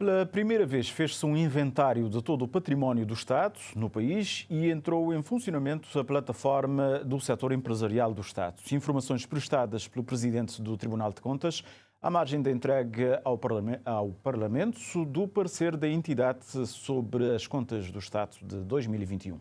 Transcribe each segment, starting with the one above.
Pela primeira vez fez-se um inventário de todo o património do Estado no país e entrou em funcionamento a plataforma do setor empresarial do Estado. Informações prestadas pelo Presidente do Tribunal de Contas à margem da entrega ao Parlamento do parecer da entidade sobre as contas do Estado de 2021.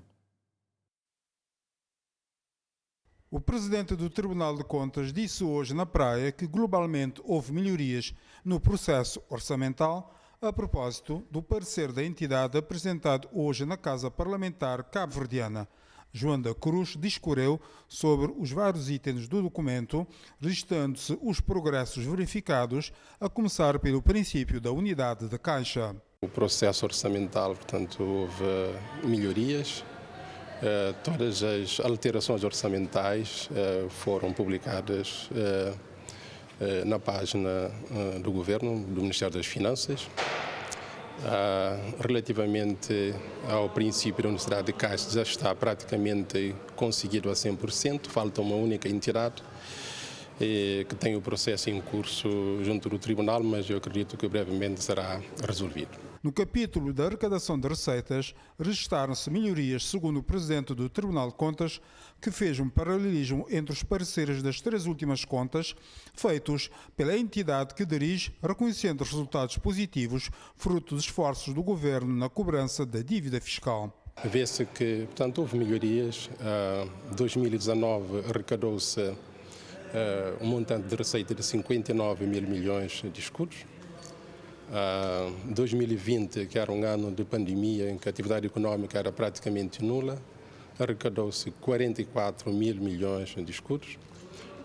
O Presidente do Tribunal de Contas disse hoje na Praia que globalmente houve melhorias no processo orçamental a propósito do parecer da entidade apresentado hoje na Casa Parlamentar cabo-verdiana. João da Cruz discorreu sobre os vários itens do documento, registrando-se os progressos verificados, a começar pelo princípio da unidade da Caixa. O processo orçamental, portanto, houve melhorias. Todas as alterações orçamentais foram publicadas na página do Governo, do Ministério das Finanças. Relativamente ao princípio da Universidade de Caixa, já está praticamente conseguido a 100%, falta uma única entidade que tem o processo em curso junto do Tribunal, mas eu acredito que brevemente será resolvido. No capítulo da arrecadação de receitas, registaram-se melhorias, segundo o Presidente do Tribunal de Contas, que fez um paralelismo entre os pareceres das três últimas contas feitos pela entidade que dirige, reconhecendo os resultados positivos, fruto dos esforços do Governo na cobrança da dívida fiscal. Vê-se que, portanto, houve melhorias. Em 2019 arrecadou-se um montante de receita de 59 mil milhões de escudos. 2020, que era um ano de pandemia em que a atividade econômica era praticamente nula, arrecadou-se 44 mil milhões de escudos.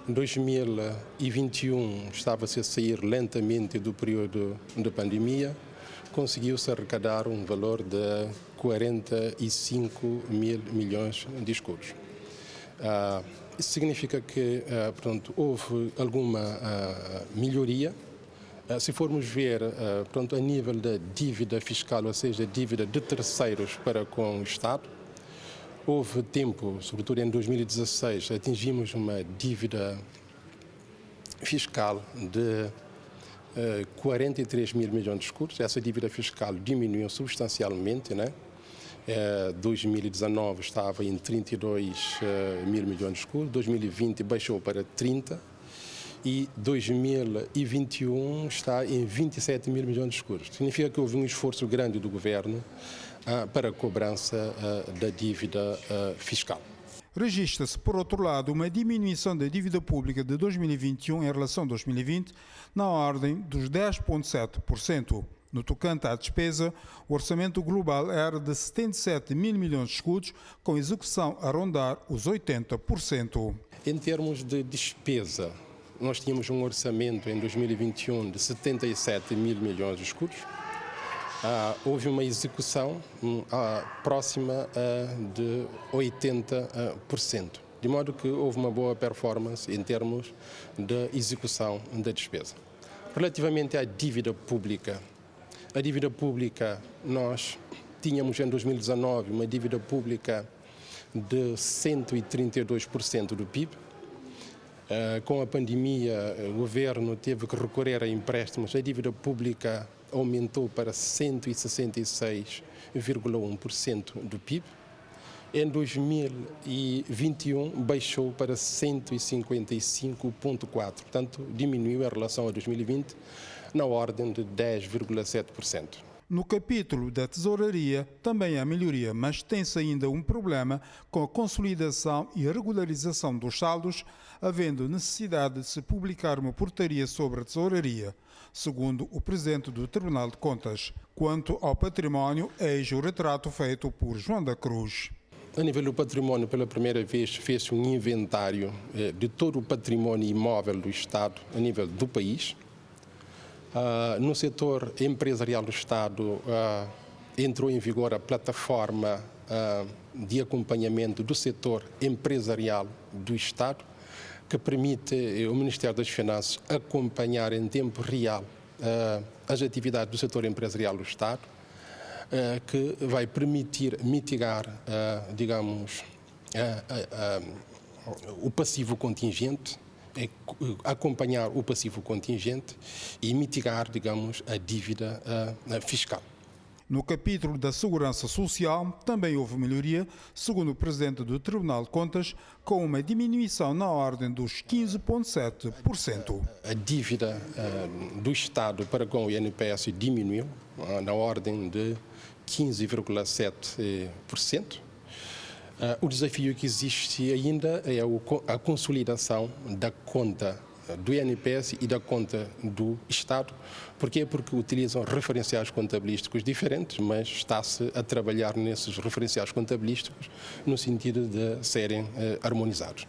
2021 estava-se a sair lentamente do período de pandemia, conseguiu-se arrecadar um valor de 45 mil milhões de escudos. Isso significa que, portanto, houve alguma melhoria. Se formos ver, portanto, a nível da dívida fiscal, ou seja, dívida de terceiros para com o Estado, houve tempo, sobretudo em 2016, atingimos uma dívida fiscal de 43 mil milhões de escudos. Essa dívida fiscal diminuiu substancialmente, né? 2019 estava em 32 mil milhões de escudos, 2020 baixou para 30 e 2021 está em 27 mil milhões de escudos. Significa que houve um esforço grande do Governo para a cobrança da dívida fiscal. Registra-se, por outro lado, uma diminuição da dívida pública de 2021 em relação a 2020 na ordem dos 10,7%. No tocante à despesa, o orçamento global era de 77 mil milhões de escudos, com execução a rondar os 80%. Em termos de despesa, nós tínhamos um orçamento em 2021 de 77 mil milhões de escudos. Houve uma execução próxima de 80%, de modo que houve uma boa performance em termos de execução da despesa. Relativamente à dívida pública, nós tínhamos em 2019 uma dívida pública de 132% do PIB. Com a pandemia, o Governo teve que recorrer a empréstimos. A dívida pública aumentou para 166,1% do PIB. Em 2021, baixou para 155,4%. Portanto, diminuiu em relação a 2020, na ordem de 10,7%. No capítulo da tesouraria também há melhoria, mas tem-se ainda um problema com a consolidação e regularização dos saldos, havendo necessidade de se publicar uma portaria sobre a tesouraria, segundo o Presidente do Tribunal de Contas. Quanto ao património, eis o retrato feito por João da Cruz. A nível do património, pela primeira vez, fez-se um inventário de todo o património imóvel do Estado a nível do país. No setor empresarial do Estado, entrou em vigor a plataforma de acompanhamento do setor empresarial do Estado, que permite ao Ministério das Finanças acompanhar em tempo real as atividades do setor empresarial do Estado, que vai permitir mitigar, digamos, o passivo contingente é acompanhar o passivo contingente e mitigar, digamos, a dívida fiscal. No capítulo da Segurança Social, também houve melhoria, segundo o Presidente do Tribunal de Contas, com uma diminuição na ordem dos 15,7%. A dívida do Estado para com o INPS diminuiu na ordem de 15,7%. O desafio que existe ainda é a consolidação da conta do INPS e da conta do Estado. Porquê? Porque utilizam referenciais contabilísticos diferentes, mas está-se a trabalhar nesses referenciais contabilísticos no sentido de serem harmonizados.